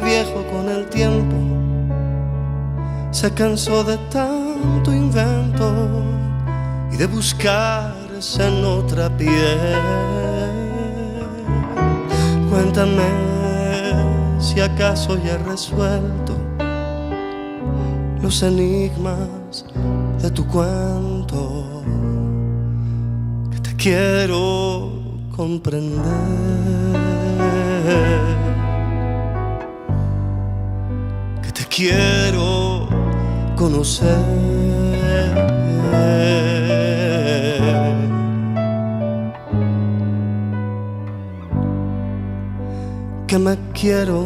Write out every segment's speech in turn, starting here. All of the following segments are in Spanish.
viejo con el tiempo, se cansó de tanto invento y de buscarse en otra piel. Cuéntame si acaso ya he resuelto los enigmas de tu cuento, que te quiero comprender, que te quiero conocer, que me quiero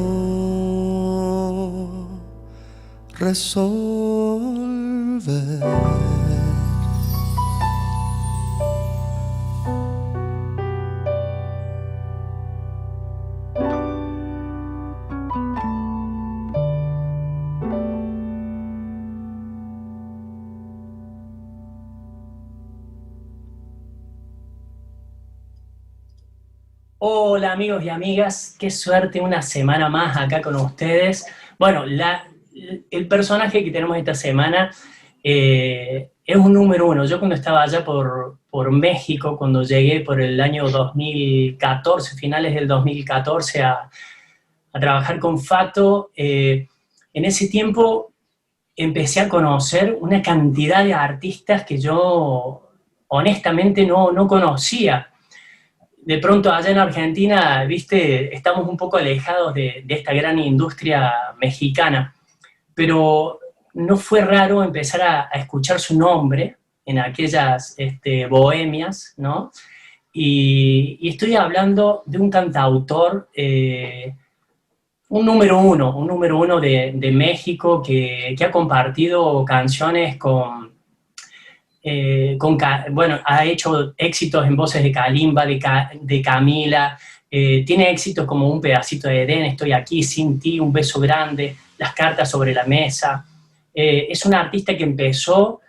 resolver. Hola amigos y amigas, qué suerte una semana más acá con ustedes. Bueno, el personaje que tenemos esta semana es un número uno. Yo cuando estaba allá por México, cuando llegué por el año 2014, finales del 2014, a trabajar con Fato, en ese tiempo empecé a conocer una cantidad de artistas que yo honestamente no conocía. De pronto allá en Argentina, viste, estamos un poco alejados de esta gran industria mexicana, pero no fue raro empezar a escuchar su nombre en aquellas bohemias, ¿no? Y estoy hablando de un cantautor, un número uno de México que ha compartido canciones bueno, ha hecho éxitos en voces de Kalimba, de Camila, tiene éxitos como Un pedacito de Edén, Estoy aquí, Sin ti, Un beso grande, Las cartas sobre la mesa. Es una artista que empezó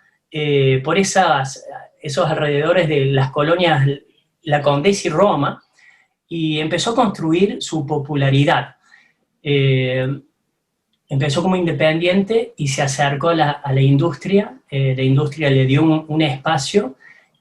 por esos alrededores de las colonias La Condesa y Roma, y empezó a construir su popularidad. Eh, Empezó como independiente y se acercó a la industria. La industria le dio un espacio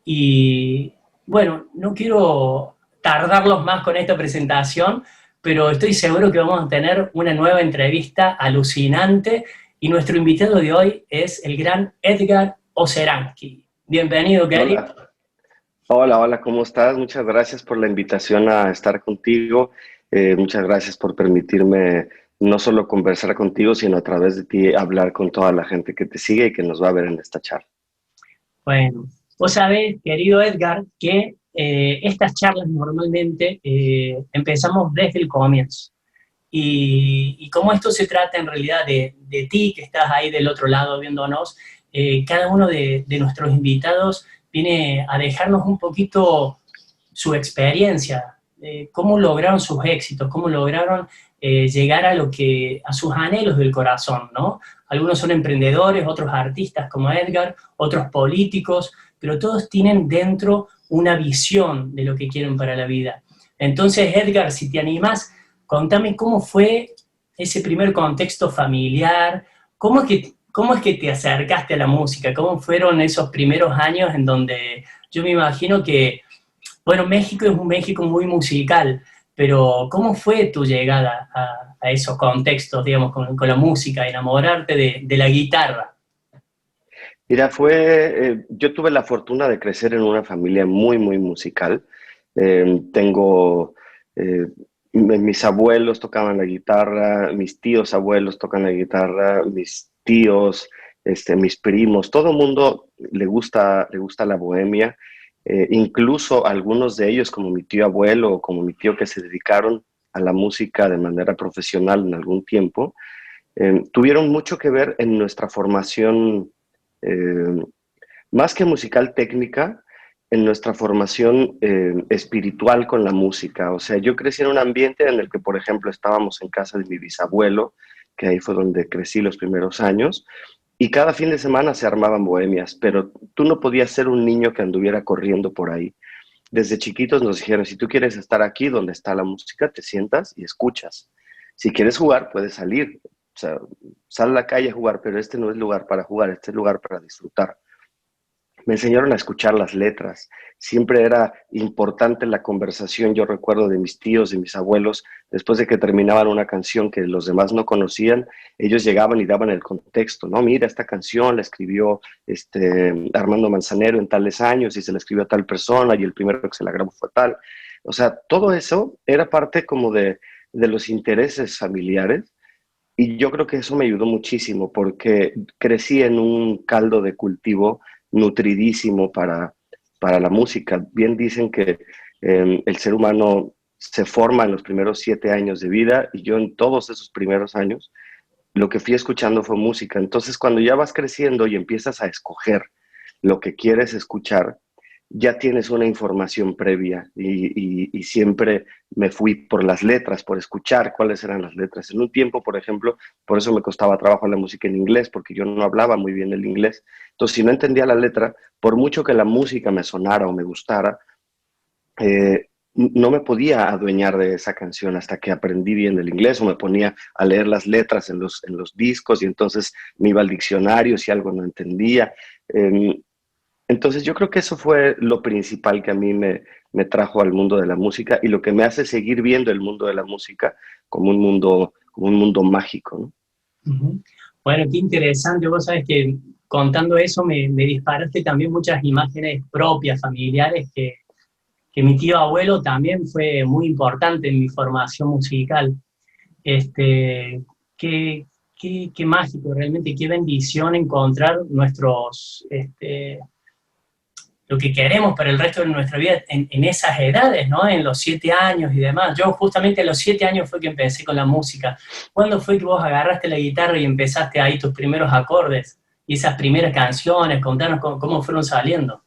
y, bueno, no quiero tardarlos más con esta presentación, pero estoy seguro que vamos a tener una nueva entrevista alucinante y nuestro invitado de hoy es el gran Edgar Oceransky. Bienvenido, Gary. Hola, hola, ¿cómo estás? Muchas gracias por la invitación a estar contigo. Muchas gracias por permitirme no solo conversar contigo, sino a través de ti hablar con toda la gente que te sigue y que nos va a ver en esta charla. Bueno, vos sabés, querido Edgar, que estas charlas normalmente empezamos desde el comienzo. Y como esto se trata en realidad de ti, que estás ahí del otro lado viéndonos, cada uno de nuestros invitados viene a dejarnos un poquito su experiencia, cómo lograron sus éxitos, cómo lograron llegar a sus anhelos del corazón, ¿no? Algunos son emprendedores, otros artistas como Edgar, otros políticos, pero todos tienen dentro una visión de lo que quieren para la vida. Entonces, Edgar, si te animás, contame cómo fue ese primer contexto familiar, cómo es que te acercaste a la música, cómo fueron esos primeros años en donde yo me imagino que, bueno, México es un México muy musical, pero ¿cómo fue tu llegada a esos contextos, digamos, con la música, enamorarte de la guitarra? Mira, yo tuve la fortuna de crecer en una familia muy musical. Tengo, mis abuelos tocaban la guitarra, mis tíos abuelos tocan la guitarra, mis tíos, mis primos, todo el mundo le gusta la bohemia. Incluso algunos de ellos, como mi tío abuelo o como mi tío que se dedicaron a la música de manera profesional en algún tiempo, tuvieron mucho que ver en nuestra formación, eh, más que musical técnica, en nuestra formación espiritual con la música. O sea, yo crecí en un ambiente en el que, por ejemplo, estábamos en casa de mi bisabuelo, que ahí fue donde crecí los primeros años, y cada fin de semana se armaban bohemias, pero tú no podías ser un niño que anduviera corriendo por ahí. Desde chiquitos nos dijeron, si tú quieres estar aquí donde está la música, te sientas y escuchas. Si quieres jugar, puedes salir. O sea, sal a la calle a jugar, pero este no es lugar para jugar, este es lugar para disfrutar. Me enseñaron a escuchar las letras. Siempre era importante la conversación. Yo recuerdo de mis tíos, de mis abuelos, después de que terminaban una canción que los demás no conocían, ellos llegaban y daban el contexto, ¿no? Mira, esta canción la escribió Armando Manzanero en tales años y se la escribió a tal persona y el primero que se la grabó fue tal. O sea, todo eso era parte como de los intereses familiares y yo creo que eso me ayudó muchísimo porque crecí en un caldo de cultivo nutridísimo para la música. Bien dicen que el ser humano se forma en los primeros 7 años de vida y yo en todos esos primeros años lo que fui escuchando fue música. Entonces cuando ya vas creciendo y empiezas a escoger lo que quieres escuchar, ya tienes una información previa y siempre me fui por las letras, por escuchar cuáles eran las letras. En un tiempo, por ejemplo, por eso me costaba trabajo la música en inglés, porque yo no hablaba muy bien el inglés. Entonces, si no entendía la letra, por mucho que la música me sonara o me gustara, no me podía adueñar de esa canción hasta que aprendí bien el inglés o me ponía a leer las letras en los discos y entonces me iba al diccionario si algo no entendía. Entonces yo creo que eso fue lo principal que a mí me trajo al mundo de la música y lo que me hace seguir viendo el mundo de la música como un mundo mágico, ¿no? Ujú. Bueno, qué interesante. Vos sabés que contando eso me disparaste también muchas imágenes propias, familiares, que mi tío abuelo también fue muy importante en mi formación musical. Este, qué, qué mágico, realmente, qué bendición encontrar lo que queremos para el resto de nuestra vida en esas edades, ¿no? En los 7 años y demás. Yo justamente a los 7 años fue que empecé con la música. ¿Cuándo fue que vos agarraste la guitarra y empezaste ahí tus primeros acordes? Y esas primeras canciones, contanos cómo fueron saliendo.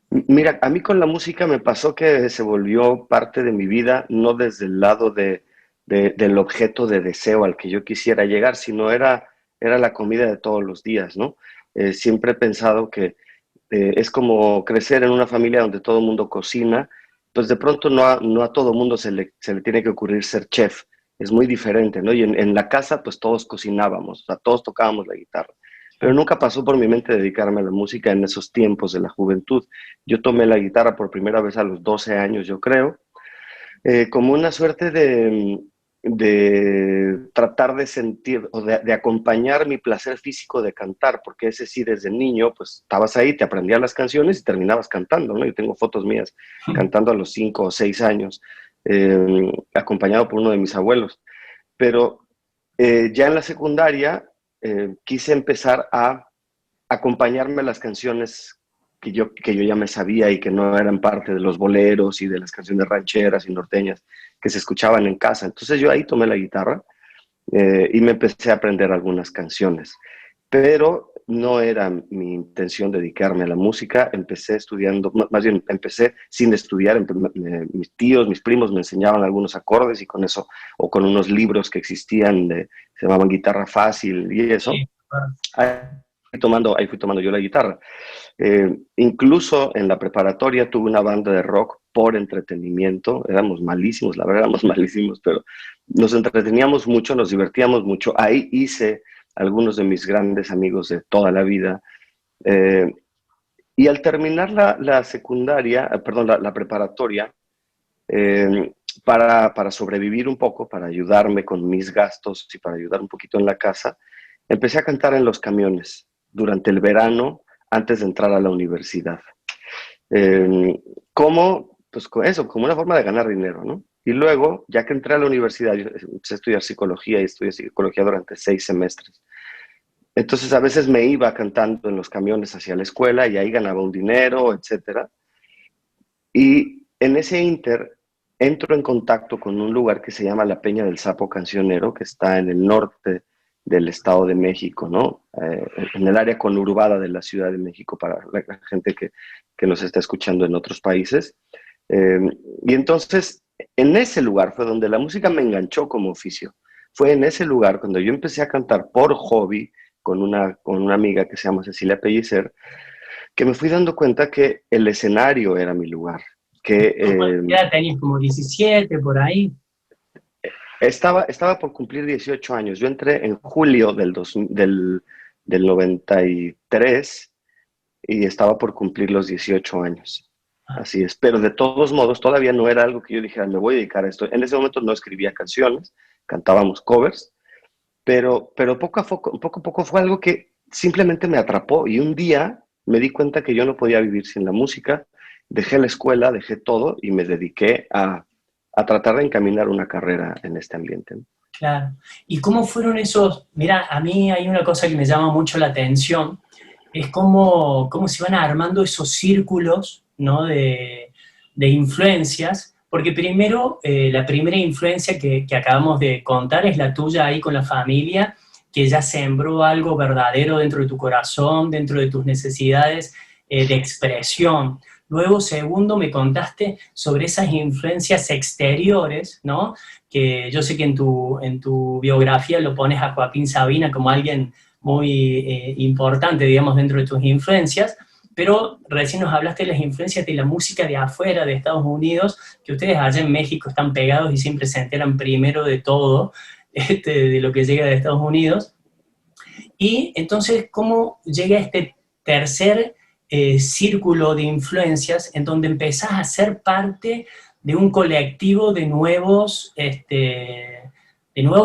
Mira, a mí con la música me pasó que se volvió parte de mi vida, no desde el lado del objeto de deseo al que yo quisiera llegar, sino era la comida de todos los días, ¿no? Siempre he pensado que es como crecer en una familia donde todo el mundo cocina, pues de pronto no a todo el mundo se le tiene que ocurrir ser chef, es muy diferente, ¿no? Y en la casa pues todos cocinábamos, o sea, todos tocábamos la guitarra, pero nunca pasó por mi mente dedicarme a la música en esos tiempos de la juventud. Yo tomé la guitarra por primera vez a los 12 años, yo creo, como una suerte de tratar de sentir o de acompañar mi placer físico de cantar, porque ese sí desde niño, pues estabas ahí, te aprendías las canciones y terminabas cantando, ¿no? Yo tengo fotos mías cantando a los 5 o 6 años, acompañado por uno de mis abuelos. Pero ya en la secundaria quise empezar a acompañarme las canciones que yo ya me sabía y que no eran parte de los boleros y de las canciones rancheras y norteñas que se escuchaban en casa. Entonces yo ahí tomé la guitarra y me empecé a aprender algunas canciones. Pero no era mi intención dedicarme a la música. Empecé estudiando, más bien empecé sin estudiar. Mis tíos, mis primos me enseñaban algunos acordes y con eso, o con unos libros que existían, se llamaban Guitarra Fácil y eso. Sí, claro. Ahí fui tomando yo la guitarra. Incluso en la preparatoria tuve una banda de rock por entretenimiento. Éramos malísimos, la verdad éramos malísimos, pero nos entreteníamos mucho, nos divertíamos mucho. Ahí hice algunos de mis grandes amigos de toda la vida. Y al terminar la secundaria, perdón, la preparatoria, para sobrevivir un poco, para ayudarme con mis gastos y para ayudar un poquito en la casa, empecé a cantar en los camiones durante el verano antes de entrar a la universidad. Pues con eso, como una forma de ganar dinero, ¿no? Y luego, ya que entré a la universidad, yo empecé a estudiar psicología y estudié psicología durante 6 semestres. Entonces, a veces me iba cantando en los camiones hacia la escuela y ahí ganaba un dinero, etcétera. Y en ese inter entro en contacto con un lugar que se llama la Peña del Sapo Cancionero, que está en el norte del Estado de México, ¿no? En el área conurbada de la Ciudad de México, para la gente que nos está escuchando en otros países. Y entonces, en ese lugar fue donde la música me enganchó como oficio. Fue en ese lugar cuando yo empecé a cantar por hobby con una amiga que se llama Cecilia Pellicer, que me fui dando cuenta que el escenario era mi lugar. Que, Ya tenías como 17 por ahí. Estaba por cumplir 18 años. Yo entré en julio del 93 y estaba por cumplir los 18 años. Ah, Así es. Pero de todos modos, todavía no era algo que yo dijera, me voy a dedicar a esto. En ese momento no escribía canciones, cantábamos covers, pero poco a poco fue algo que simplemente me atrapó y un día me di cuenta que yo no podía vivir sin la música, dejé la escuela, dejé todo y me dediqué a tratar de encaminar una carrera en este ambiente. claro. ¿Y cómo fueron esos? Mira, a mí hay una cosa que me llama mucho la atención, es cómo se van armando esos círculos, ¿no? de influencias, porque primero, la primera influencia que acabamos de contar es la tuya ahí con la familia, que ya sembró algo verdadero dentro de tu corazón, dentro de tus necesidades de expresión. Luego, segundo, me contaste sobre esas influencias exteriores, ¿no? Que yo sé que en tu biografía lo pones a Joaquín Sabina como alguien muy importante, digamos, dentro de tus influencias, pero recién nos hablaste de las influencias de la música de afuera, de Estados Unidos, que ustedes allá en México están pegados y siempre se enteran primero de todo, de lo que llega de Estados Unidos. Y entonces, ¿cómo llega este tercer círculo de influencias en donde empezás a ser parte de un colectivo de nuevos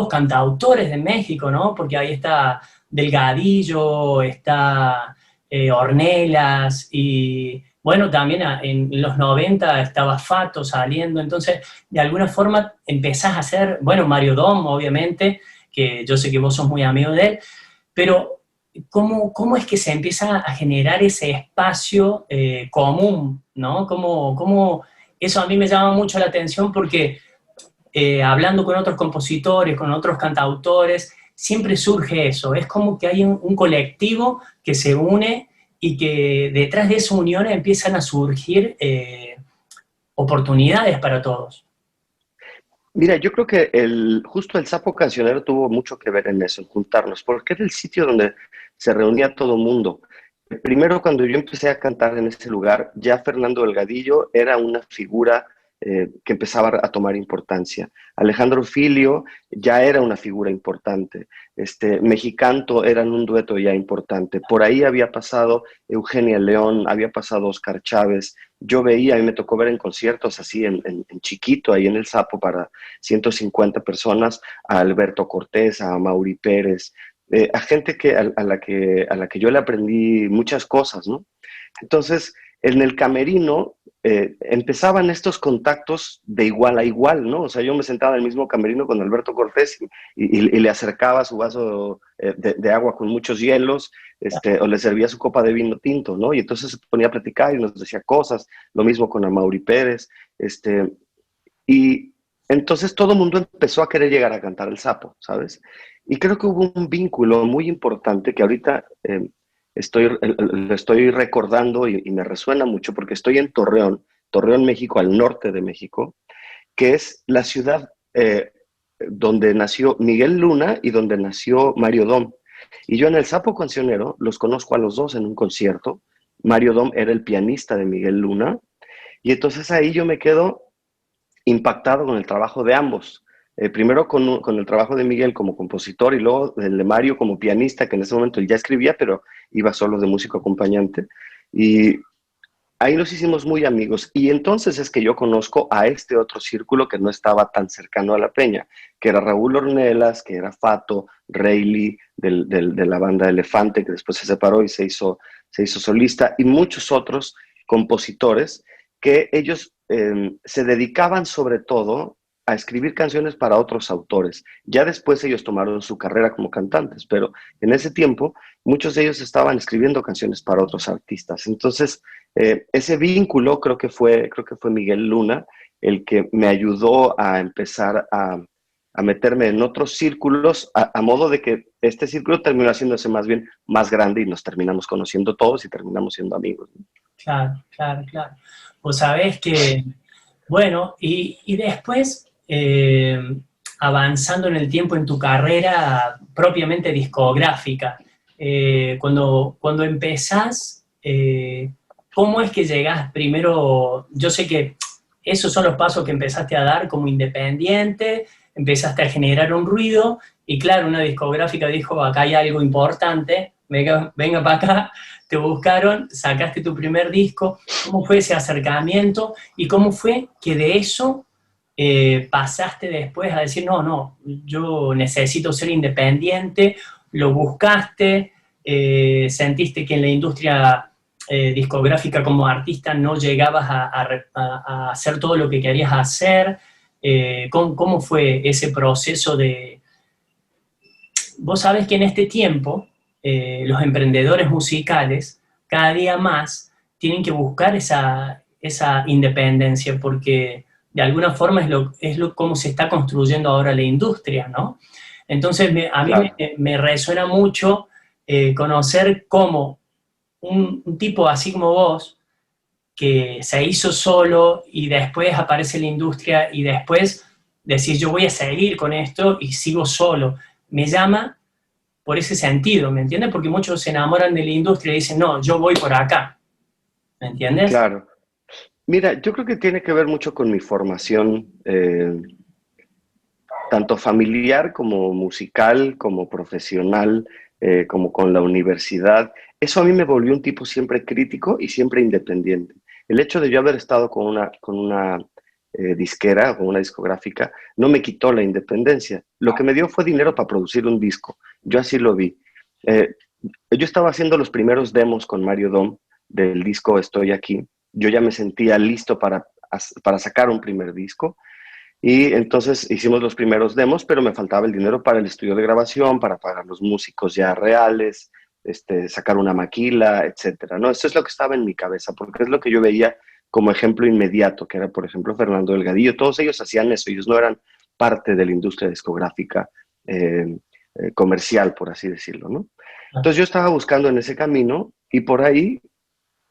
cantautores de México, ¿no? Porque ahí está Delgadillo, está Ornelas, y bueno, también en los 90 estaba Fato saliendo, entonces de alguna forma empezás a hacer, bueno, Mario Dom, obviamente, que yo sé que vos sos muy amigo de él, pero ¿cómo es que se empieza a generar ese espacio común, ¿no? Eso a mí me llama mucho la atención porque hablando con otros compositores, con otros cantautores, siempre surge eso, es como que hay un colectivo que se une y que detrás de esa unión empiezan a surgir oportunidades para todos. Mira, yo creo que justo el Sapo Cancionero tuvo mucho que ver en eso, en juntarnos, porque era el sitio donde se reunía todo el mundo. Primero, cuando yo empecé a cantar en ese lugar, ya Fernando Delgadillo era una figura que empezaba a tomar importancia. Alejandro Filio ya era una figura importante. Mexicanto eran un dueto ya importante. Por ahí había pasado Eugenia León, había pasado Oscar Chávez. Yo veía, a mí me tocó ver en conciertos así en chiquito, ahí en el Sapo para 150 personas, a Alberto Cortés, a Mauri Pérez, a gente a la que yo le aprendí muchas cosas, ¿no? Entonces, en el camerino empezaban estos contactos de igual a igual, ¿no? O sea, yo me sentaba en el mismo camerino con Alberto Cortés y le acercaba su vaso de agua con muchos hielos, o le servía su copa de vino tinto, ¿no? Y entonces se ponía a platicar y nos decía cosas, lo mismo con Amaury Pérez, y entonces todo el mundo empezó a querer llegar a cantar el Sapo, ¿sabes? Y creo que hubo un vínculo muy importante que ahorita lo estoy recordando y me resuena mucho porque estoy en Torreón, México, al norte de México, que es la ciudad donde nació Miguel Luna y donde nació Mario Dom. Y yo en el Sapo Cancionero los conozco a los dos en un concierto. Mario Dom era el pianista de Miguel Luna y entonces ahí yo me quedo impactado con el trabajo de ambos. Primero con el trabajo de Miguel como compositor y luego el de Mario como pianista, que en ese momento él ya escribía, pero iba solo de músico acompañante. Y ahí nos hicimos muy amigos. Y entonces es que yo conozco a este otro círculo que no estaba tan cercano a la Peña, que era Raúl Ornelas, que era Fato, Reilly, de la banda Elefante, que después se separó y se hizo solista, y muchos otros compositores que ellos se dedicaban sobre todo a escribir canciones para otros autores. Ya después ellos tomaron su carrera como cantantes, pero en ese tiempo muchos de ellos estaban escribiendo canciones para otros artistas. Entonces, ese vínculo creo que fue Miguel Luna el que me ayudó a empezar a meterme en otros círculos, a modo de que este círculo terminó haciéndose más bien más grande y nos terminamos conociendo todos y terminamos siendo amigos. Claro, claro, claro. Vos sabés que, bueno, y después, avanzando en el tiempo en tu carrera propiamente discográfica, cuando empezás, ¿cómo es que llegás primero? Yo sé que esos son los pasos que empezaste a dar como independiente, empezaste a generar un ruido y claro, una discográfica dijo, acá hay algo importante, venga para acá, te buscaron, sacaste tu primer disco. ¿Cómo fue ese acercamiento y cómo fue que de eso pasaste después a decir, no, no, yo necesito ser independiente, lo buscaste, sentiste que en la industria discográfica como artista no llegabas a hacer todo lo que querías hacer? ¿Cómo fue ese proceso de...? Vos sabés que en este tiempo los emprendedores musicales cada día más tienen que buscar esa independencia porque de alguna forma cómo se está construyendo ahora la industria, ¿no? Entonces a mí Claro. me resuena mucho conocer cómo un tipo así como vos, que se hizo solo y después aparece la industria y después decís yo voy a seguir con esto y sigo solo. Me llama por ese sentido, ¿me entiendes? Porque muchos se enamoran de la industria y dicen, no, yo voy por acá, ¿me entiendes? Claro. Mira, yo creo que tiene que ver mucho con mi formación, tanto familiar como musical, como profesional, como con la universidad. Eso a mí me volvió un tipo siempre crítico y siempre independiente. El hecho de yo haber estado con una disquera, con una discográfica, no me quitó la independencia. Lo que me dio fue dinero para producir un disco. Yo así lo vi. Eh, yo estaba haciendo los primeros demos con Mario Dom del disco Estoy Aquí. Yo ya me sentía listo para sacar un primer disco. Y entonces hicimos los primeros demos, pero me faltaba el dinero para el estudio de grabación, para pagar los músicos ya reales, sacar una maquila, etcétera, ¿no? Eso es lo que estaba en mi cabeza, porque es lo que yo veía como ejemplo inmediato, que era, por ejemplo, Fernando Delgadillo. Todos ellos hacían eso, ellos no eran parte de la industria discográfica comercial, por así decirlo, ¿no? Entonces yo estaba buscando en ese camino y por ahí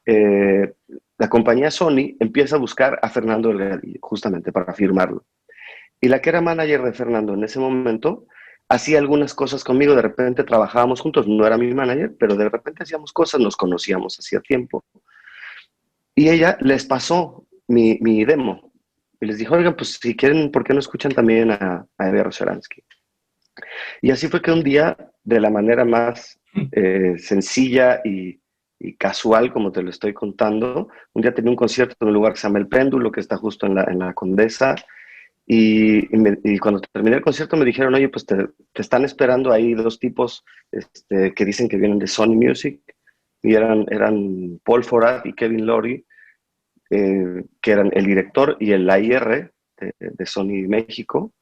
la compañía Sony empieza a buscar a Fernando Delgadillo, justamente para firmarlo. Y la que era manager de Fernando en ese momento hacía algunas cosas conmigo, de repente trabajábamos juntos, no era mi manager, pero de repente hacíamos cosas, nos conocíamos hacía tiempo. Y ella les pasó mi demo y les dijo, oigan, pues si quieren, ¿por qué no escuchan también a Ever Rozaransky? Y así fue que un día, de la manera más sencilla y casual, como te lo estoy contando, un día tenía un concierto en un lugar que se llama El Péndulo, que está justo en la Condesa, y cuando terminé el concierto me dijeron, oye, pues te están esperando ahí dos tipos que dicen que vienen de Sony Music, y eran Paul Forat y Kevin Lowry, que eran el director y el AIR de Sony México.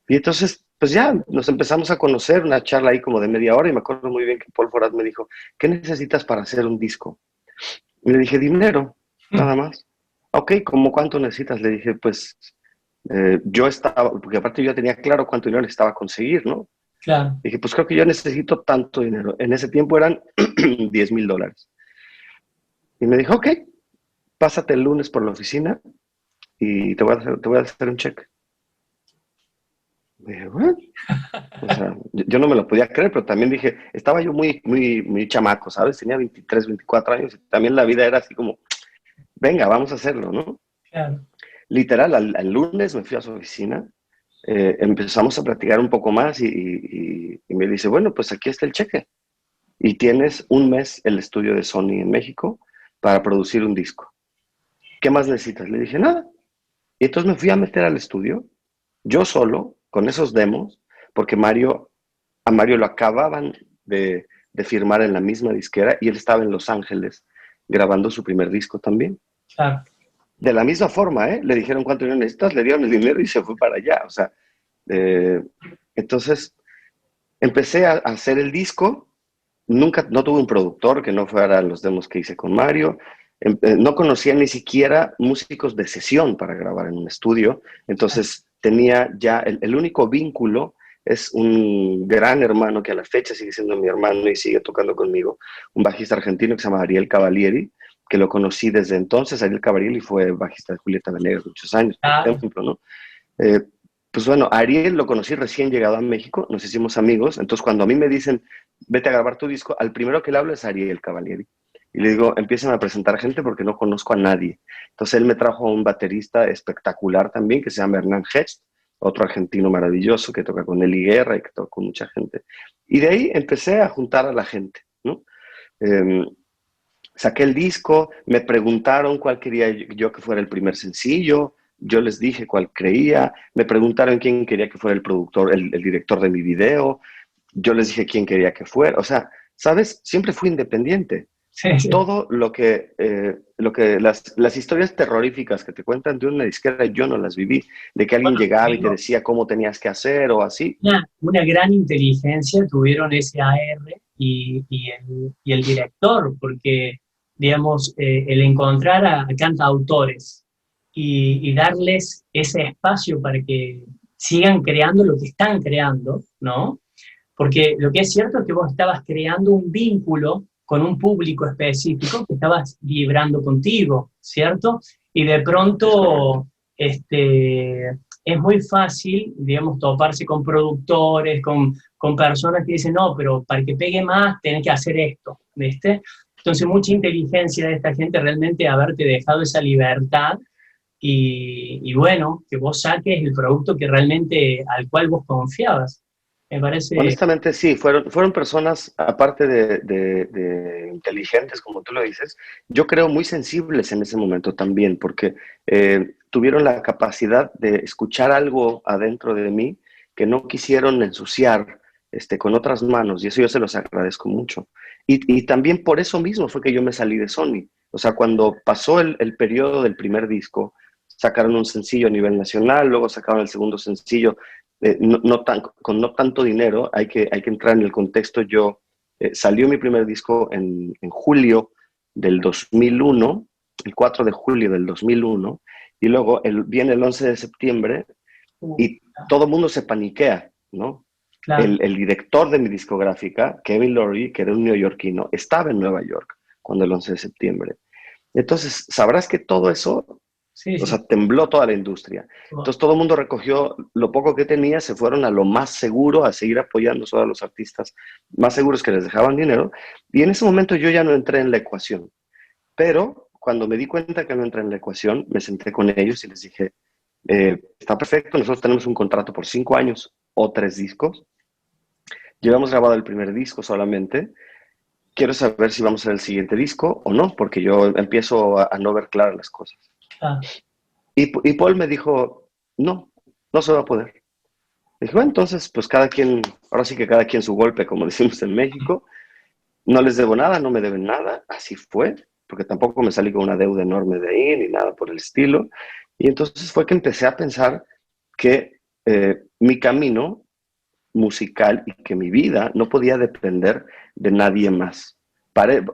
Y entonces, pues ya nos empezamos a conocer, una charla ahí como de media hora, y me acuerdo muy bien que Paul Forat me dijo, ¿qué necesitas para hacer un disco? Y le dije, dinero, nada más. Ok, ¿cómo cuánto necesitas? Le dije, pues yo estaba, porque aparte yo ya tenía claro cuánto dinero necesitaba conseguir, ¿no? Claro. Dije, pues creo que yo necesito tanto dinero. En ese tiempo eran $10,000. Y me dijo, ok, pásate el lunes por la oficina y te voy a hacer un cheque. Dije, bueno, o sea, yo no me lo podía creer, pero también dije, estaba yo muy chamaco, ¿sabes? Tenía 23, 24 años y también la vida era así como, venga, vamos a hacerlo, ¿no? Claro. Literal, al lunes me fui a su oficina, empezamos a platicar un poco más y me dice, bueno, pues aquí está el cheque y tienes un mes el estudio de Sony en México para producir un disco. ¿Qué más necesitas? Le dije, nada. Y entonces me fui a meter al estudio, yo solo, con esos demos, porque a Mario lo acababan de firmar en la misma disquera y él estaba en Los Ángeles grabando su primer disco también. Claro. De la misma forma, le dijeron cuánto dinero necesitas, le dieron el dinero y se fue para allá. O sea, entonces empecé a hacer el disco. No tuve un productor que no fuera los demos que hice con Mario. No conocía ni siquiera músicos de sesión para grabar en un estudio. Entonces tenía ya el único vínculo es un gran hermano que a la fecha sigue siendo mi hermano y sigue tocando conmigo, un bajista argentino que se llama Ariel Cavalieri, que lo conocí desde entonces. Ariel Cavalieri fue bajista de Julieta Venegas muchos años, por ejemplo, ¿no? Pues bueno, Ariel lo conocí recién llegado a México, nos hicimos amigos, entonces cuando a mí me dicen, vete a grabar tu disco, al primero que le hablo es Ariel Cavalieri. Y le digo, empiezan a presentar gente porque no conozco a nadie. Entonces él me trajo a un baterista espectacular también, que se llama Hernán Hest, otro argentino maravilloso que toca con Eli Guerra y que toca con mucha gente. Y de ahí empecé a juntar a la gente, ¿no? Saqué el disco, me preguntaron cuál quería yo que fuera el primer sencillo, yo les dije cuál creía, me preguntaron quién quería que fuera el productor, el director de mi video, yo les dije quién quería que fuera, o sea, ¿sabes? Siempre fui independiente. Sí, sí. Todo las historias terroríficas que te cuentan de una disquera, yo no las viví, de que alguien Bueno, llegaba y te tengo decía cómo tenías que hacer o así. una gran inteligencia tuvieron ese AR y el director, porque, digamos, el encontrar a cantautores y darles ese espacio para que sigan creando lo que están creando, ¿no? Porque lo que es cierto es que vos estabas creando un vínculo con un público específico que estabas vibrando contigo, ¿cierto? Y de pronto es muy fácil, digamos, toparse con productores, con personas que dicen, no, pero para que pegue más tenés que hacer esto, ¿viste? Entonces, mucha inteligencia de esta gente realmente haberte dejado esa libertad y bueno, que vos saques el producto que realmente al cual vos confiabas. Me parece, Honestamente, sí, fueron personas, aparte de inteligentes, como tú lo dices, yo creo muy sensibles en ese momento también, porque tuvieron la capacidad de escuchar algo adentro de mí que no quisieron ensuciar con otras manos, y eso yo se los agradezco mucho. Y también por eso mismo fue que yo me salí de Sony. O sea, cuando pasó el periodo del primer disco, sacaron un sencillo a nivel nacional, luego sacaron el segundo sencillo con no tanto dinero, hay que entrar en el contexto. Salió mi primer disco en julio del 2001, el 4 de julio del 2001, y luego viene el 11 de septiembre y todo el mundo se paniquea, ¿no? claro. El director de mi discográfica, Kevin Laurie, que era un neoyorquino, estaba en Nueva York cuando el 11 de septiembre. Entonces, sabrás que todo eso, Sí, o sí. sea, tembló toda la industria. Entonces todo el mundo recogió lo poco que tenía, se fueron a lo más seguro, a seguir apoyando solo a los artistas más seguros que les dejaban dinero. Y en ese momento yo ya no entré en la ecuación. Pero cuando me di cuenta que no entré en la ecuación, me senté con ellos y les dije, está perfecto, nosotros tenemos un contrato por 5 años o 3 discos. Llevamos grabado el primer disco solamente. Quiero saber si vamos a hacer el siguiente disco o no, porque yo empiezo a no ver claras las cosas. Claro. Y Paul me dijo, no, no se va a poder. Dije, bueno, entonces, pues cada quien, ahora sí que cada quien su golpe, como decimos en México. No les debo nada, no me deben nada. Así fue, porque tampoco me salí con una deuda enorme de ahí, ni nada por el estilo. Y entonces fue que empecé a pensar que mi camino musical y que mi vida no podía depender de nadie más.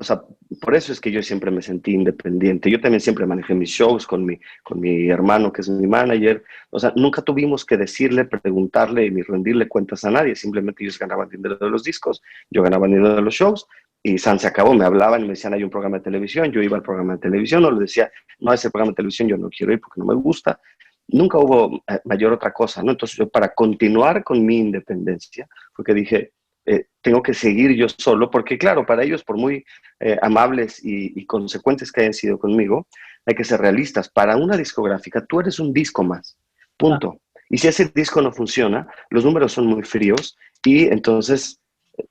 O sea, por eso es que yo siempre me sentí independiente. Yo también siempre manejé mis shows con mi hermano, que es mi manager. O sea, nunca tuvimos que decirle, preguntarle ni rendirle cuentas a nadie. Simplemente ellos ganaban dinero de los discos, yo ganaba dinero de los shows y San se acabó. Me hablaban y me decían, hay un programa de televisión. Yo iba al programa de televisión, o les decía, no, ese programa de televisión yo no quiero ir porque no me gusta. Nunca hubo mayor otra cosa, ¿no? Entonces yo, para continuar con mi independencia, fue que dije, tengo que seguir yo solo, porque claro, para ellos, por muy amables y consecuentes que hayan sido conmigo, hay que ser realistas. Para una discográfica, tú eres un disco más, punto. Y si ese disco no funciona, los números son muy fríos y entonces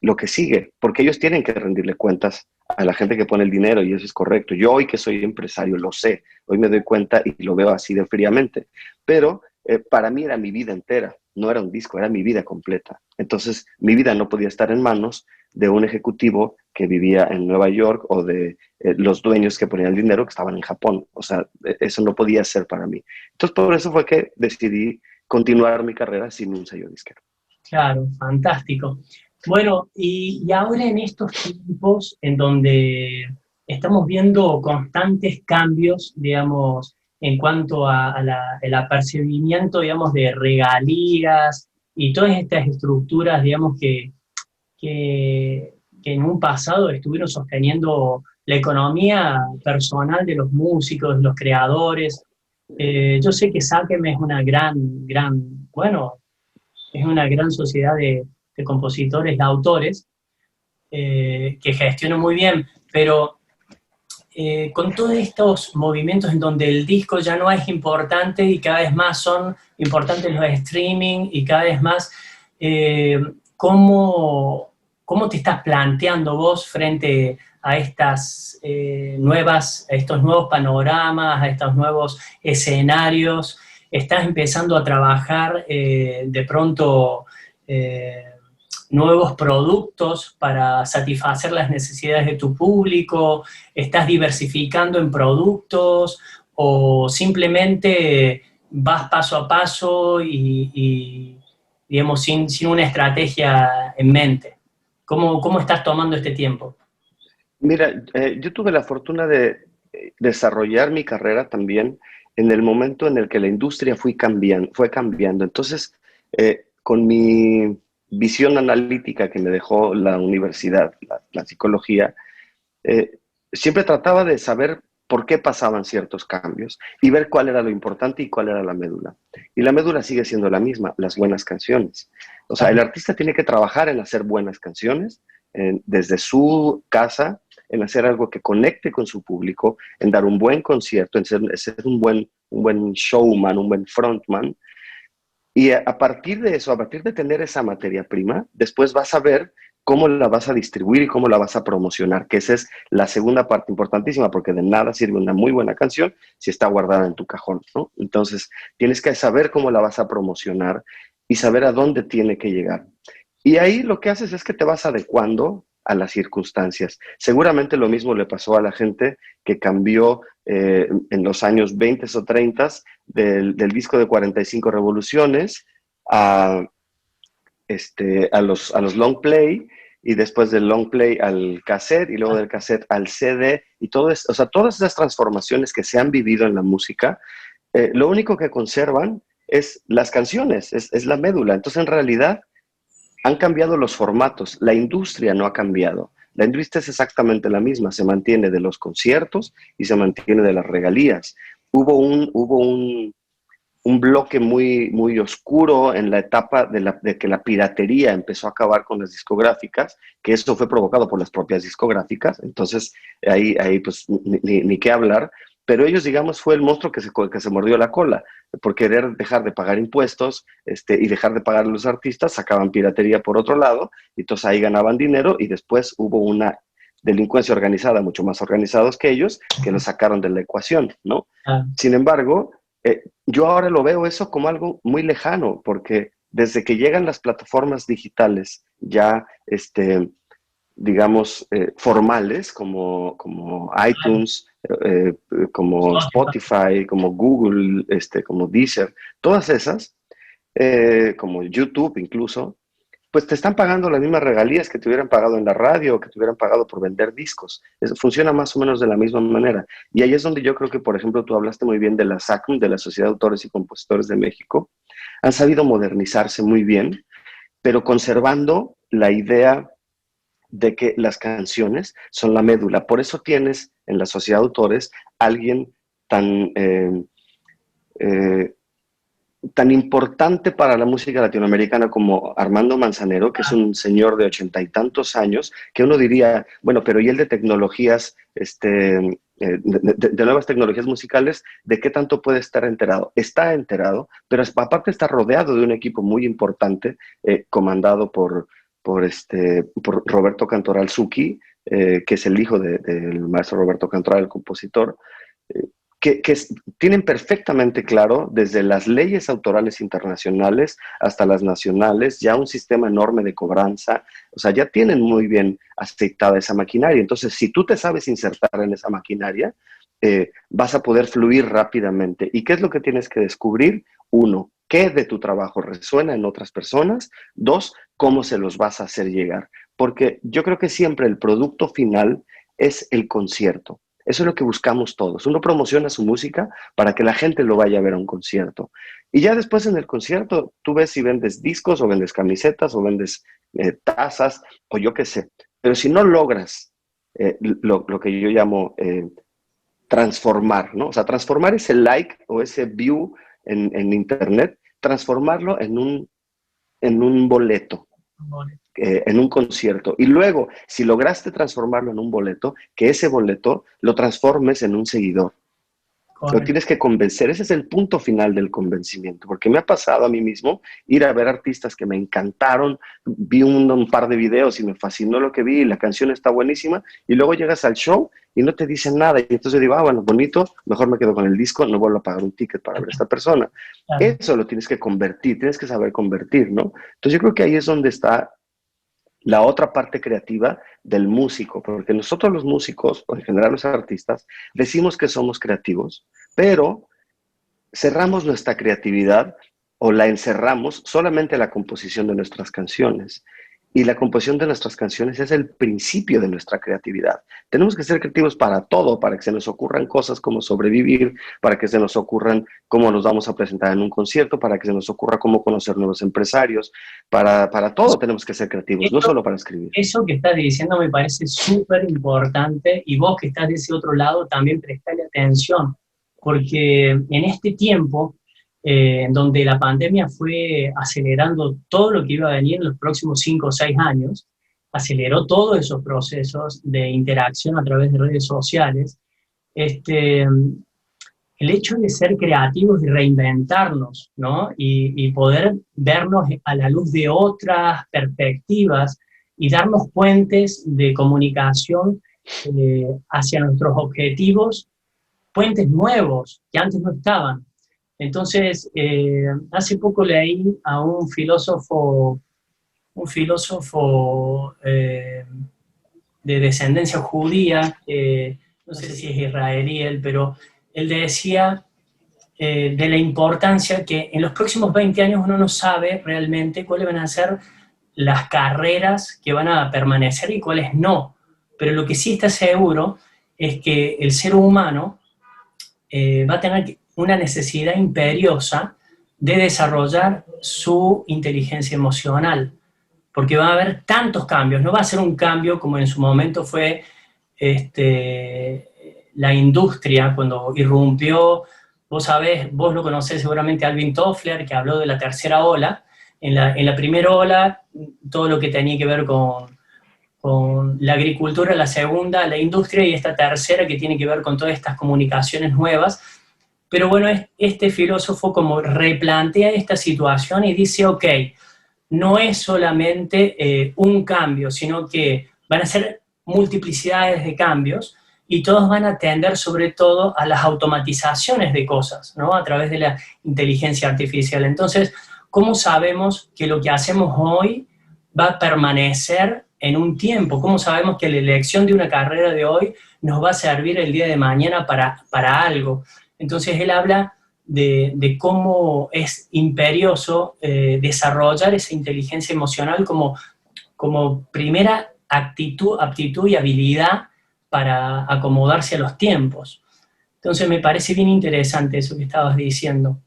lo que sigue, porque ellos tienen que rendirle cuentas a la gente que pone el dinero, y eso es correcto. Yo hoy que soy empresario lo sé, hoy me doy cuenta y lo veo así de fríamente, pero para mí era mi vida entera, no era un disco, era mi vida completa. Entonces mi vida no podía estar en manos de un ejecutivo que vivía en Nueva York o de los dueños que ponían el dinero que estaban en Japón. O sea, eso no podía ser para mí. Entonces por eso fue que decidí continuar mi carrera sin un sello disquero. Claro, fantástico. Bueno, y ahora en estos tiempos en donde estamos viendo constantes cambios, digamos, en cuanto el apercibimiento, digamos, de regalías y todas estas estructuras, digamos, que en un pasado estuvieron sosteniendo la economía personal de los músicos, de los creadores. Yo sé que Sáqueme es una bueno, es una gran sociedad de compositores, de autores, que gestionan muy bien, pero con todos estos movimientos en donde el disco ya no es importante y cada vez más son importantes los streaming y cada vez más, ¿cómo te estás planteando vos frente a estas a estos nuevos panoramas, a estos nuevos escenarios? ¿Estás empezando a trabajar de pronto nuevos productos para satisfacer las necesidades de tu público? ¿Estás diversificando en productos o simplemente vas paso a paso digamos, sin una estrategia en mente? ¿Cómo estás tomando este tiempo? Mira, yo tuve la fortuna de desarrollar mi carrera también en el momento en el que la industria fue cambiando. Entonces, con mi visión analítica que me dejó la universidad, la psicología, siempre trataba de saber por qué pasaban ciertos cambios y ver cuál era lo importante y cuál era la médula. Y la médula sigue siendo la misma, las buenas canciones. O sea, el artista tiene que trabajar en hacer buenas canciones desde su casa, en hacer algo que conecte con su público, en dar un buen concierto, en ser un buen showman, un buen frontman. Y a partir de eso, a partir de tener esa materia prima, después vas a ver cómo la vas a distribuir y cómo la vas a promocionar, que esa es la segunda parte importantísima, porque de nada sirve una muy buena canción si está guardada en tu cajón, ¿no? Entonces, tienes que saber cómo la vas a promocionar y saber a dónde tiene que llegar. Y ahí lo que haces es que te vas adecuando a las circunstancias. Seguramente lo mismo le pasó a la gente que cambió en los años 20 o 30 del disco de 45 revoluciones a, a los long play, y después del long play al cassette, y luego del cassette al CD, y todo eso, o sea, todas esas transformaciones que se han vivido en la música, lo único que conservan es las canciones, es la médula. Entonces, en realidad, han cambiado los formatos, la industria no ha cambiado. La industria es exactamente la misma, se mantiene de los conciertos y se mantiene de las regalías. Hubo un bloque muy oscuro en la etapa de que la piratería empezó a acabar con las discográficas, que eso fue provocado por las propias discográficas. Entonces, ahí pues ni qué hablar. Pero ellos, digamos, fue el monstruo que se mordió la cola. Por querer dejar de pagar impuestos y dejar de pagar a los artistas, sacaban piratería por otro lado, y entonces ahí ganaban dinero, y después hubo una delincuencia organizada, mucho más organizados que ellos, que los sacaron de la ecuación, ¿no? Ah. Sin embargo, yo ahora lo veo eso como algo muy lejano, porque desde que llegan las plataformas digitales ya, digamos, formales, como iTunes, como Spotify, como Google, como Deezer, todas esas, como YouTube incluso, pues te están pagando las mismas regalías que te hubieran pagado en la radio o que te hubieran pagado por vender discos. Eso funciona más o menos de la misma manera. Y ahí es donde yo creo que, por ejemplo, tú hablaste muy bien de la SACM, de la Sociedad de Autores y Compositores de México. Han sabido modernizarse muy bien, pero conservando la idea de que las canciones son la médula. Por eso tienes en la Sociedad de Autores alguien tan... tan importante para la música latinoamericana como Armando Manzanero, que es un señor de 80 y tantos años, que uno diría, bueno, pero ¿y él de tecnologías, de nuevas tecnologías musicales, de qué tanto puede estar enterado? Está enterado, pero aparte está rodeado de un equipo muy importante, comandado por Roberto Cantoral Zucchi, que es el hijo del maestro Roberto Cantoral, el compositor, que tienen perfectamente claro, desde las leyes autorales internacionales hasta las nacionales, ya un sistema enorme de cobranza. O sea, ya tienen muy bien aceitada esa maquinaria. Entonces, si tú te sabes insertar en esa maquinaria, vas a poder fluir rápidamente. ¿Y qué es lo que tienes que descubrir? Uno, ¿qué de tu trabajo resuena en otras personas? Dos, ¿cómo se los vas a hacer llegar? Porque yo creo que siempre el producto final es el concierto. Eso es lo que buscamos todos. Uno promociona su música para que la gente lo vaya a ver a un concierto. Y ya después en el concierto tú ves si vendes discos o vendes camisetas o vendes tazas o yo qué sé. Pero si no logras lo que yo llamo transformar, ¿no? O sea, transformar ese like o ese view en internet, transformarlo en un boleto. en un concierto. Y luego, si lograste transformarlo en un boleto, que ese boleto lo transformes en un seguidor. Lo tienes que convencer, ese es el punto final del convencimiento, porque me ha pasado a mí mismo ir a ver artistas que me encantaron, vi un par de videos y me fascinó lo que vi, y la canción está buenísima, y luego llegas al show y no te dicen nada, y entonces digo, bueno, bonito, mejor me quedo con el disco, no vuelvo a pagar un ticket para ver a esta persona. Claro. Eso lo tienes que convertir, tienes que saber convertir, ¿no? Entonces yo creo que ahí es donde está la otra parte creativa del músico, porque nosotros los músicos, o en general los artistas, decimos que somos creativos, pero cerramos nuestra creatividad o la encerramos solamente en la composición de nuestras canciones. Y la composición de nuestras canciones es el principio de nuestra creatividad. Tenemos que ser creativos para todo, para que se nos ocurran cosas como sobrevivir, para que se nos ocurran cómo nos vamos a presentar en un concierto, para que se nos ocurra cómo conocer nuevos empresarios. Para todo tenemos que ser creativos, no solo para escribir. Eso que estás diciendo me parece súper importante, y vos que estás de ese otro lado también prestale atención, porque en este tiempo donde la pandemia fue acelerando todo lo que iba a venir en los próximos 5 o 6 años, aceleró todos esos procesos de interacción a través de redes sociales. El hecho de ser creativos y reinventarnos, ¿no? Y poder vernos a la luz de otras perspectivas y darnos puentes de comunicación hacia nuestros objetivos, puentes nuevos que antes no estaban. Entonces, hace poco leí a un filósofo de descendencia judía, no sé si es israelí él, pero él decía de la importancia que en los próximos 20 años uno no sabe realmente cuáles van a ser las carreras que van a permanecer y cuáles no. Pero lo que sí está seguro es que el ser humano va a tener una necesidad imperiosa de desarrollar su inteligencia emocional, porque va a haber tantos cambios, no va a ser un cambio como en su momento fue la industria cuando irrumpió. Vos sabés, vos lo conocés seguramente, Alvin Toffler, que habló de la tercera ola. En la primera ola, todo lo que tenía que ver con la agricultura, la segunda, la industria, y esta tercera que tiene que ver con todas estas comunicaciones nuevas. Pero bueno, este filósofo como replantea esta situación y dice, ok, no es solamente un cambio, sino que van a ser multiplicidades de cambios y todos van a tender sobre todo a las automatizaciones de cosas, ¿no? A través de la inteligencia artificial. Entonces, ¿cómo sabemos que lo que hacemos hoy va a permanecer en un tiempo? ¿Cómo sabemos que la elección de una carrera de hoy nos va a servir el día de mañana para algo? Entonces él habla de cómo es imperioso desarrollar esa inteligencia emocional como primera aptitud y habilidad para acomodarse a los tiempos. Entonces me parece bien interesante eso que estabas diciendo.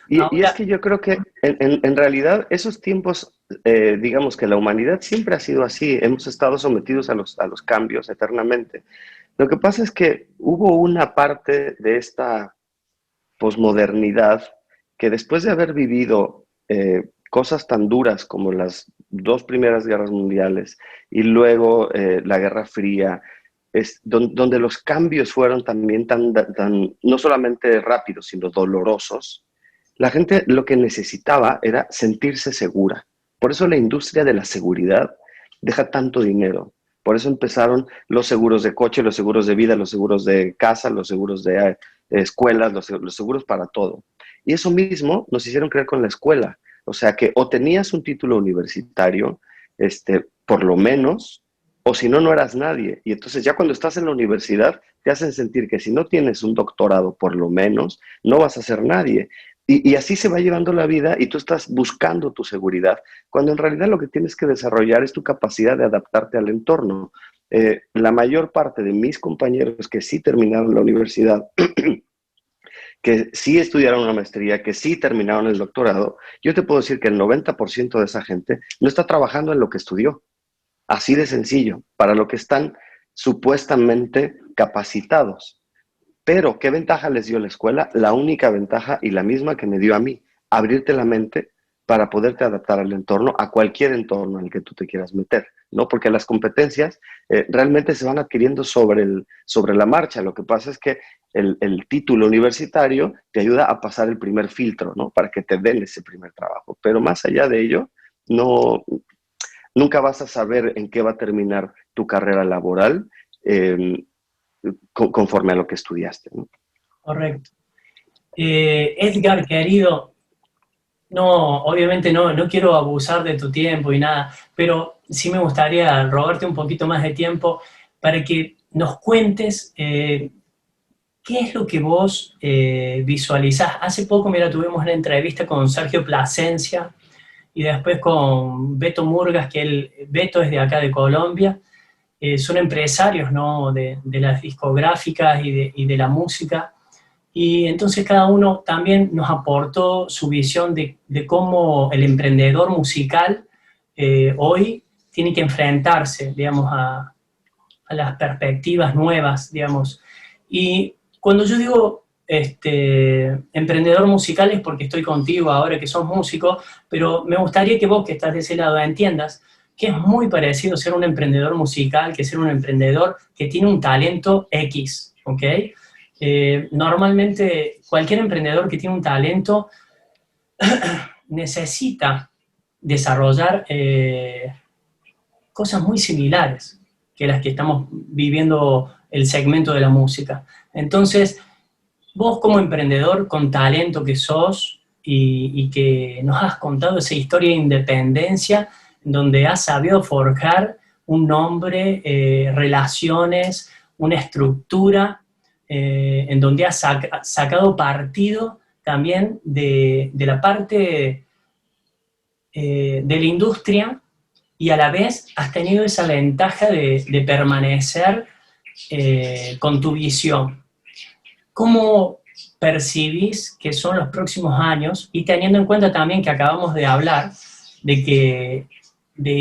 Y es que yo creo que en realidad esos tiempos, digamos que la humanidad siempre ha sido así, hemos estado sometidos a los cambios eternamente. Lo que pasa es que hubo una parte de esta posmodernidad que después de haber vivido cosas tan duras como las 2 primeras guerras mundiales y luego la Guerra Fría, donde los cambios fueron también tan no solamente rápidos, sino dolorosos, la gente lo que necesitaba era sentirse segura. Por eso la industria de la seguridad deja tanto dinero. Por eso empezaron los seguros de coche, los seguros de vida, los seguros de casa, los seguros de escuelas, los seguros para todo. Y eso mismo nos hicieron creer con la escuela. O sea que o tenías un título universitario, por lo menos, o si no, no eras nadie. Y entonces ya cuando estás en la universidad te hacen sentir que si no tienes un doctorado, por lo menos, no vas a ser nadie. Y así se va llevando la vida y tú estás buscando tu seguridad, cuando en realidad lo que tienes que desarrollar es tu capacidad de adaptarte al entorno. La mayor parte de mis compañeros que sí terminaron la universidad, que sí estudiaron una maestría, que sí terminaron el doctorado, yo te puedo decir que el 90% de esa gente no está trabajando en lo que estudió. Así de sencillo, para lo que están supuestamente capacitados. Pero, ¿qué ventaja les dio la escuela? La única ventaja y la misma que me dio a mí, abrirte la mente para poderte adaptar al entorno, a cualquier entorno en el que tú te quieras meter, ¿no? Porque las competencias realmente se van adquiriendo sobre la marcha. Lo que pasa es que el título universitario te ayuda a pasar el primer filtro, ¿no? Para que te den ese primer trabajo. Pero más allá de ello, no, nunca vas a saber en qué va a terminar tu carrera laboral conforme a lo que estudiaste, ¿no? Correcto. Edgar, querido, no, obviamente no quiero abusar de tu tiempo y nada, pero sí me gustaría robarte un poquito más de tiempo para que nos cuentes qué es lo que vos visualizás. Hace poco, mira, tuvimos una entrevista con Sergio Plasencia y después con Beto Murgas, Beto es de acá de Colombia. Son empresarios, ¿no? de las discográficas y de la música. Y entonces cada uno también nos aportó su visión de cómo el emprendedor musical hoy tiene que enfrentarse, digamos, a las perspectivas nuevas, digamos. Y cuando yo digo emprendedor musical es porque estoy contigo ahora que sos músico, pero me gustaría que vos que estás de ese lado entiendas que es muy parecido ser un emprendedor musical que ser un emprendedor que tiene un talento X, ¿ok? Normalmente cualquier emprendedor que tiene un talento necesita desarrollar cosas muy similares que las que estamos viviendo el segmento de la música. Entonces, vos como emprendedor con talento que sos y que nos has contado esa historia de independencia donde has sabido forjar un nombre, relaciones, una estructura en donde has sacado partido también de la parte de la industria y a la vez has tenido esa ventaja de permanecer con tu visión. ¿Cómo percibís que son los próximos años? Y teniendo en cuenta también que acabamos de hablar de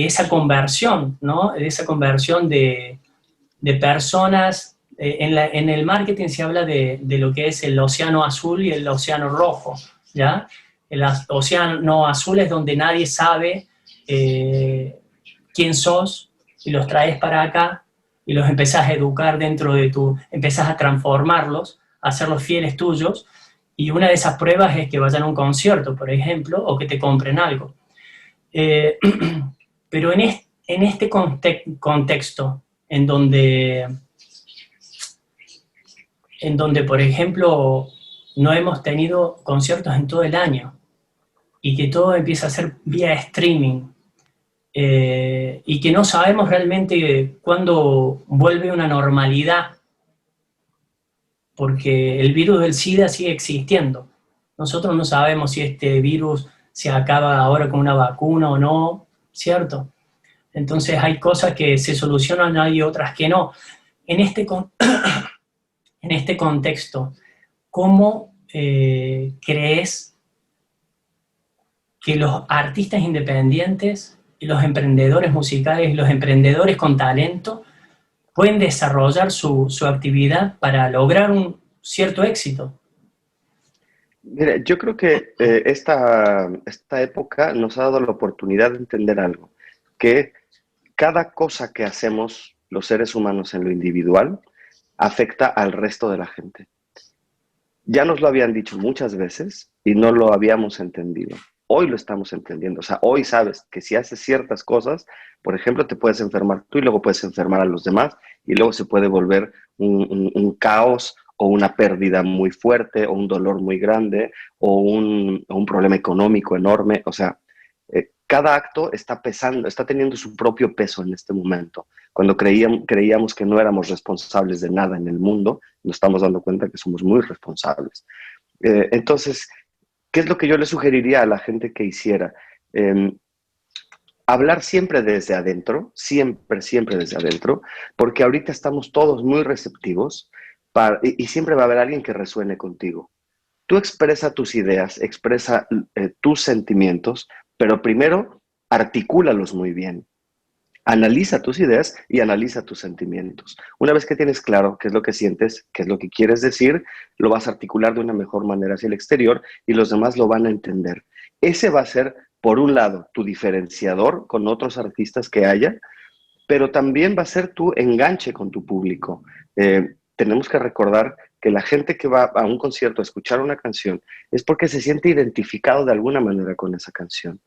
esa conversión, ¿no? De esa conversión de personas. En el marketing se habla de lo que es el océano azul y el océano rojo, ¿ya? El océano azul es donde nadie sabe quién sos y los traes para acá y los empezás a educar empezás a transformarlos, a hacerlos fieles tuyos, y una de esas pruebas es que vayan a un concierto, por ejemplo, o que te compren algo. Pero en este contexto, en donde, por ejemplo, no hemos tenido conciertos en todo el año y que todo empieza a ser vía streaming, y que no sabemos realmente cuándo vuelve una normalidad, porque el virus del SIDA sigue existiendo. Nosotros no sabemos si este virus se acaba ahora con una vacuna o no, ¿cierto? Entonces hay cosas que se solucionan, hay otras que no. En este contexto, ¿cómo crees que los artistas independientes y los emprendedores musicales y los emprendedores con talento pueden desarrollar su actividad para lograr un cierto éxito? Mira, yo creo que esta época nos ha dado la oportunidad de entender algo, que cada cosa que hacemos los seres humanos en lo individual afecta al resto de la gente. Ya nos lo habían dicho muchas veces y no lo habíamos entendido. Hoy lo estamos entendiendo. O sea, hoy sabes que si haces ciertas cosas, por ejemplo, te puedes enfermar tú y luego puedes enfermar a los demás y luego se puede volver un caos o una pérdida muy fuerte o un dolor muy grande o un problema económico enorme. O sea, cada acto está pesando, está teniendo su propio peso en este momento. Cuando creíamos que no éramos responsables de nada en el mundo, nos estamos dando cuenta que somos muy responsables. Entonces, ¿qué es lo que yo le sugeriría a la gente que hiciera? Hablar siempre desde adentro, siempre desde adentro, porque ahorita estamos todos muy receptivos y siempre va a haber alguien que resuene contigo. Tú expresa tus ideas, expresa tus sentimientos, pero primero articúlalos muy bien. Analiza tus ideas y analiza tus sentimientos. Una vez que tienes claro qué es lo que sientes, qué es lo que quieres decir, lo vas a articular de una mejor manera hacia el exterior y los demás lo van a entender. Ese va a ser por un lado, tu diferenciador con otros artistas que haya, pero también va a ser tu enganche con tu público. Tenemos que recordar que la gente que va a un concierto a escuchar una canción es porque se siente identificado de alguna manera con esa canción.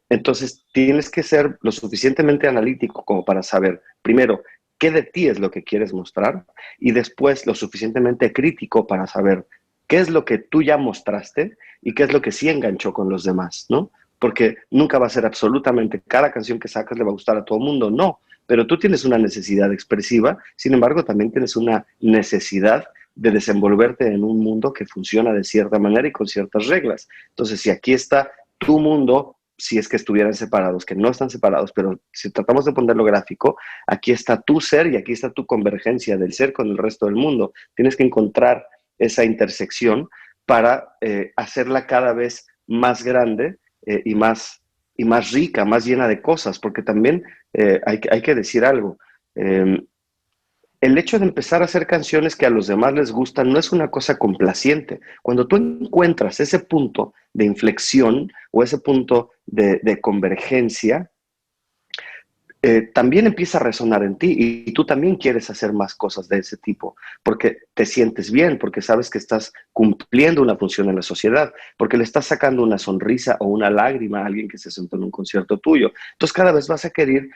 Entonces, tienes que ser lo suficientemente analítico como para saber, primero, qué de ti es lo que quieres mostrar y después lo suficientemente crítico para saber qué es lo que tú ya mostraste y qué es lo que sí enganchó con los demás, ¿no? Porque nunca va a ser absolutamente cada canción que sacas le va a gustar a todo el mundo, no, pero tú tienes una necesidad expresiva, sin embargo también tienes una necesidad de desenvolverte en un mundo que funciona de cierta manera y con ciertas reglas. Entonces, si aquí está tu mundo, si es que estuvieran separados, que no están separados, pero si tratamos de ponerlo gráfico, aquí está tu ser y aquí está tu convergencia del ser con el resto del mundo. Tienes que encontrar esa intersección para hacerla cada vez más grande y más rica, más llena de cosas, porque también hay que decir algo. El hecho de empezar a hacer canciones que a los demás les gustan no es una cosa complaciente. Cuando tú encuentras ese punto de inflexión o ese punto de convergencia, también empieza a resonar en ti y tú también quieres hacer más cosas de ese tipo, porque te sientes bien, porque sabes que estás cumpliendo una función en la sociedad, porque le estás sacando una sonrisa o una lágrima a alguien que se sentó en un concierto tuyo. Entonces cada vez vas a querer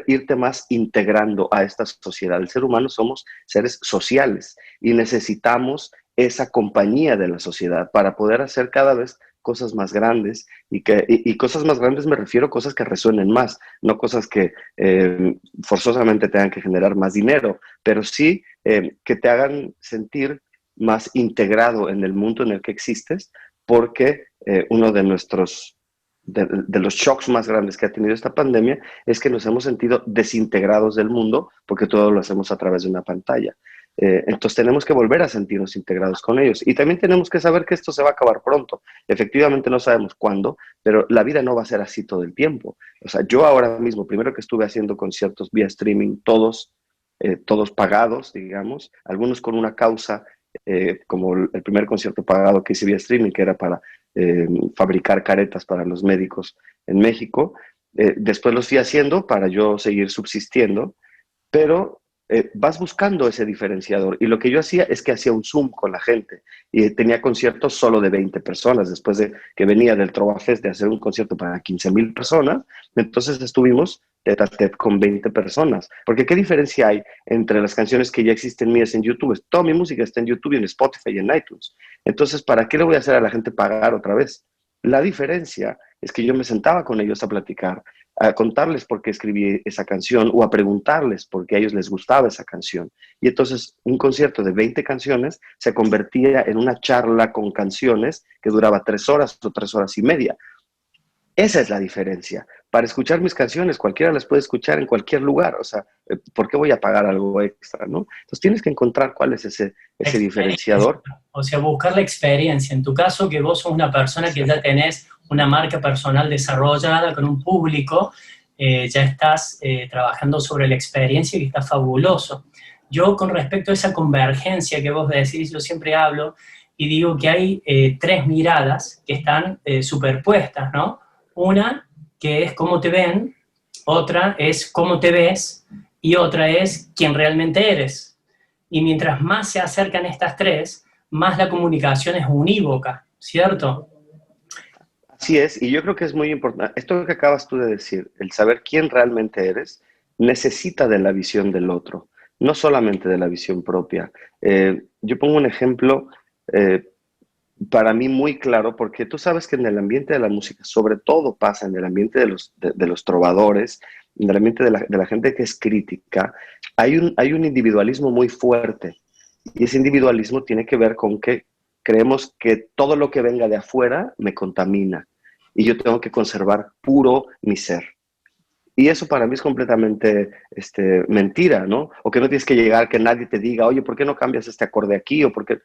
irte más integrando a esta sociedad. El ser humano somos seres sociales y necesitamos esa compañía de la sociedad para poder hacer cada vez cosas más grandes y cosas más grandes me refiero a cosas que resuenen más, no cosas que forzosamente tengan que generar más dinero, pero sí que te hagan sentir más integrado en el mundo en el que existes, porque uno de los shocks más grandes que ha tenido esta pandemia es que nos hemos sentido desintegrados del mundo porque todo lo hacemos a través de una pantalla. Entonces tenemos que volver a sentirnos integrados con ellos. Y también tenemos que saber que esto se va a acabar pronto. Efectivamente no sabemos cuándo, pero la vida no va a ser así todo el tiempo. O sea, yo ahora mismo, primero que estuve haciendo conciertos vía streaming, todos pagados, digamos, algunos con una causa, como el primer concierto pagado que hice vía streaming, que era para fabricar caretas para los médicos en México. Después los fui haciendo para yo seguir subsistiendo, pero vas buscando ese diferenciador. Y lo que yo hacía es que hacía un Zoom con la gente y tenía conciertos solo de 20 personas. Después de que venía del Trova Fest de hacer un concierto para 15,000 personas, entonces estuvimos tete a tete con 20 personas. Porque ¿qué diferencia hay entre las canciones que ya existen mías en YouTube? Toda mi música está en YouTube y en Spotify y en iTunes. Entonces, ¿para qué le voy a hacer a la gente pagar otra vez? La diferencia es que yo me sentaba con ellos a platicar, a contarles por qué escribí esa canción o a preguntarles por qué a ellos les gustaba esa canción. Y entonces un concierto de 20 canciones se convertía en una charla con canciones que duraba 3 horas o 3 horas y media. Esa es la diferencia. Para escuchar mis canciones, cualquiera las puede escuchar en cualquier lugar. O sea, ¿por qué voy a pagar algo extra, no? Entonces tienes que encontrar cuál es ese diferenciador. O sea, buscar la experiencia. En tu caso, que vos sos una persona que ya tenés una marca personal desarrollada con un público, ya estás trabajando sobre la experiencia y está fabuloso. Yo, con respecto a esa convergencia que vos decís, yo siempre hablo y digo que hay 3 miradas que están superpuestas, ¿no? Una que es cómo te ven, otra es cómo te ves y otra es quién realmente eres. Y mientras más se acercan estas 3, más la comunicación es unívoca, ¿cierto? Así es, y yo creo que es muy importante. Esto que acabas tú de decir, el saber quién realmente eres, necesita de la visión del otro, no solamente de la visión propia. Yo pongo un ejemplo para mí muy claro, porque tú sabes que en el ambiente de la música, sobre todo pasa en el ambiente de los trovadores, en el ambiente de la gente que es crítica, hay un individualismo muy fuerte. Y ese individualismo tiene que ver con que creemos que todo lo que venga de afuera me contamina y yo tengo que conservar puro mi ser. Y eso para mí es completamente mentira, ¿no? O que no tienes que llegar, que nadie te diga, oye, ¿por qué no cambias este acorde aquí? O ¿por qué?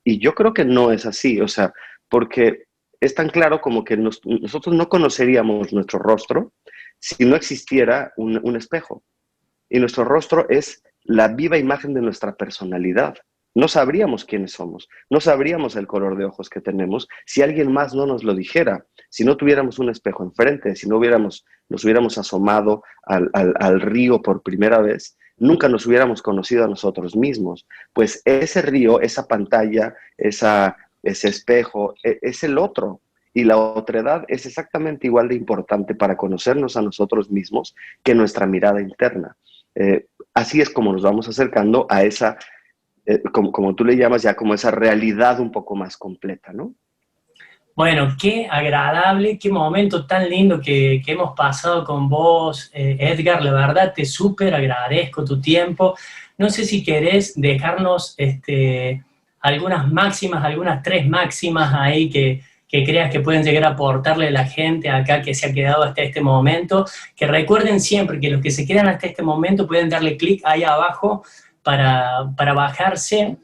Y yo creo que no es así, o sea, porque es tan claro como que nosotros no conoceríamos nuestro rostro si no existiera un espejo. Y nuestro rostro es la viva imagen de nuestra personalidad. No sabríamos quiénes somos, no sabríamos el color de ojos que tenemos si alguien más no nos lo dijera, si no tuviéramos un espejo enfrente, si no nos hubiéramos asomado al río por primera vez, nunca nos hubiéramos conocido a nosotros mismos. Pues ese río, esa pantalla, ese espejo, es el otro. Y la otredad es exactamente igual de importante para conocernos a nosotros mismos que nuestra mirada interna. Así es como nos vamos acercando a esa, como tú le llamas ya, como esa realidad un poco más completa, ¿no? Bueno, qué agradable, qué momento tan lindo que hemos pasado con vos, Edgar. La verdad, te súper agradezco tu tiempo. No sé si querés dejarnos algunas máximas, algunas 3 máximas ahí que creas que pueden llegar a aportarle a la gente acá que se ha quedado hasta este momento. Que recuerden siempre que los que se quedan hasta este momento pueden darle clic ahí abajo para bajarse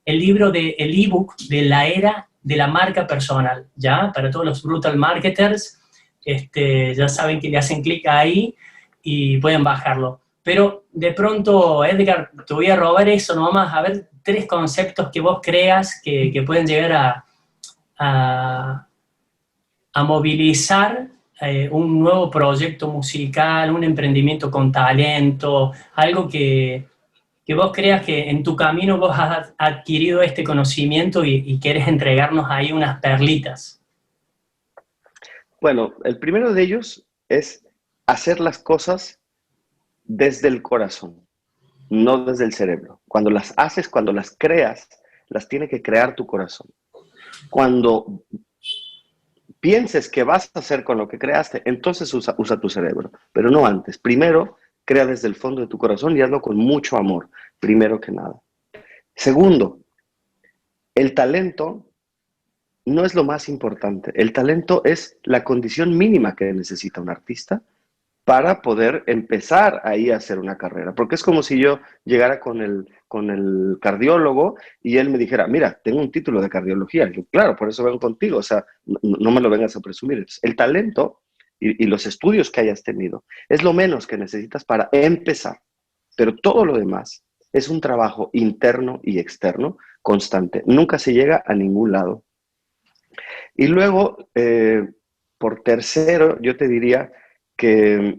el libro el ebook de la era de la marca personal, ¿ya? Para todos los brutal marketers, ya saben que le hacen clic ahí y pueden bajarlo. Pero de pronto, Edgar, te voy a robar eso nomás, a ver 3 conceptos que vos creas que pueden llegar a movilizar un nuevo proyecto musical, un emprendimiento con talento, algo que vos creas que en tu camino vos has adquirido este conocimiento y quieres entregarnos ahí unas perlitas. Bueno, el primero de ellos es hacer las cosas desde el corazón, no desde el cerebro. Cuando las haces, cuando las creas, las tiene que crear tu corazón. Cuando pienses que vas a hacer con lo que creaste, entonces usa tu cerebro, pero no antes. Primero, crea desde el fondo de tu corazón y hazlo con mucho amor, primero que nada. Segundo, el talento no es lo más importante. El talento es la condición mínima que necesita un artista para poder empezar ahí a hacer una carrera. Porque es como si yo llegara con el cardiólogo y él me dijera, mira, tengo un título de cardiología. Y yo, claro, por eso vengo contigo, o sea, no me lo vengas a presumir. Entonces, el talento y los estudios que hayas tenido es lo menos que necesitas para empezar. Pero todo lo demás es un trabajo interno y externo constante. Nunca se llega a ningún lado. Y luego, por tercero, yo te diría que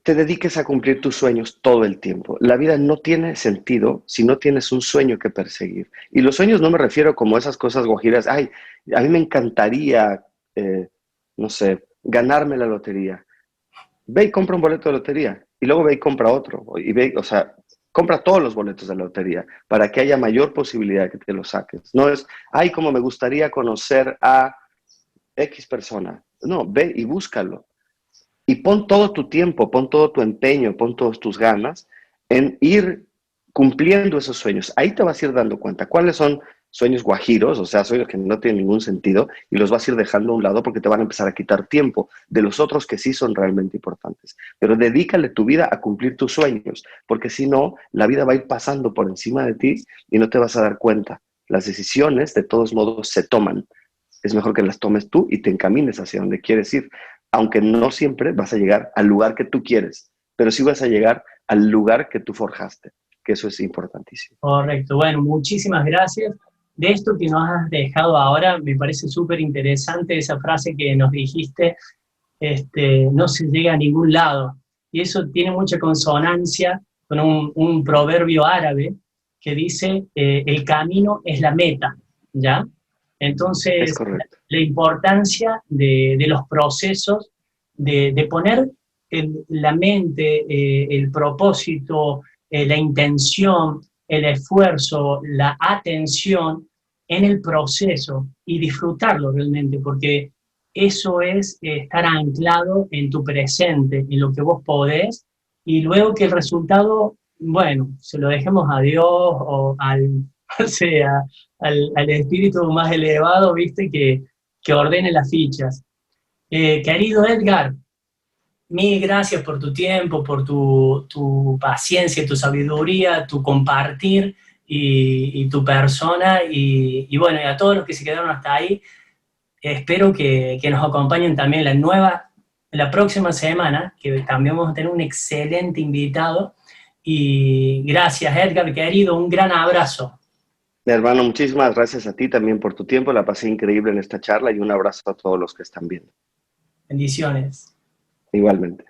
te dediques a cumplir tus sueños todo el tiempo. La vida no tiene sentido si no tienes un sueño que perseguir. Y los sueños no me refiero como esas cosas guajiras. Ay, a mí me encantaría, no sé, ganarme la lotería. Ve y compra un boleto de lotería. Y luego ve y compra otro. Y ve, o sea, compra todos los boletos de la lotería para que haya mayor posibilidad de que te lo saques. No es, ay, como me gustaría conocer a X persona. No, ve y búscalo. Y pon todo tu tiempo, pon todo tu empeño, pon todas tus ganas en ir cumpliendo esos sueños. Ahí te vas a ir dando cuenta cuáles son sueños guajiros, o sea, sueños que no tienen ningún sentido, y los vas a ir dejando a un lado porque te van a empezar a quitar tiempo de los otros que sí son realmente importantes. Pero dedícale tu vida a cumplir tus sueños, porque si no, la vida va a ir pasando por encima de ti y no te vas a dar cuenta. Las decisiones, de todos modos, se toman. Es mejor que las tomes tú y te encamines hacia donde quieres ir, aunque no siempre vas a llegar al lugar que tú quieres, pero sí vas a llegar al lugar que tú forjaste, que eso es importantísimo. Correcto, bueno, muchísimas gracias. De esto que nos has dejado ahora, me parece súper interesante esa frase que nos dijiste, no se llega a ningún lado. Y eso tiene mucha consonancia con un proverbio árabe que dice, el camino es la meta, ¿ya? Entonces, la importancia de los procesos, de poner la mente, el propósito, la intención, el esfuerzo, la atención en el proceso y disfrutarlo realmente, porque eso es estar anclado en tu presente, en lo que vos podés, y luego que el resultado, bueno, se lo dejemos a Dios o o sea, al espíritu más elevado, viste, que ordene las fichas. Querido Edgar, mil gracias por tu tiempo, por tu paciencia, tu sabiduría, tu compartir y tu persona. Y bueno, y a todos los que se quedaron hasta ahí, espero que nos acompañen también la próxima semana, que también vamos a tener un excelente invitado. Y gracias, Edgar, querido, un gran abrazo. Hermano, muchísimas gracias a ti también por tu tiempo. La pasé increíble en esta charla y un abrazo a todos los que están viendo. Bendiciones. Igualmente.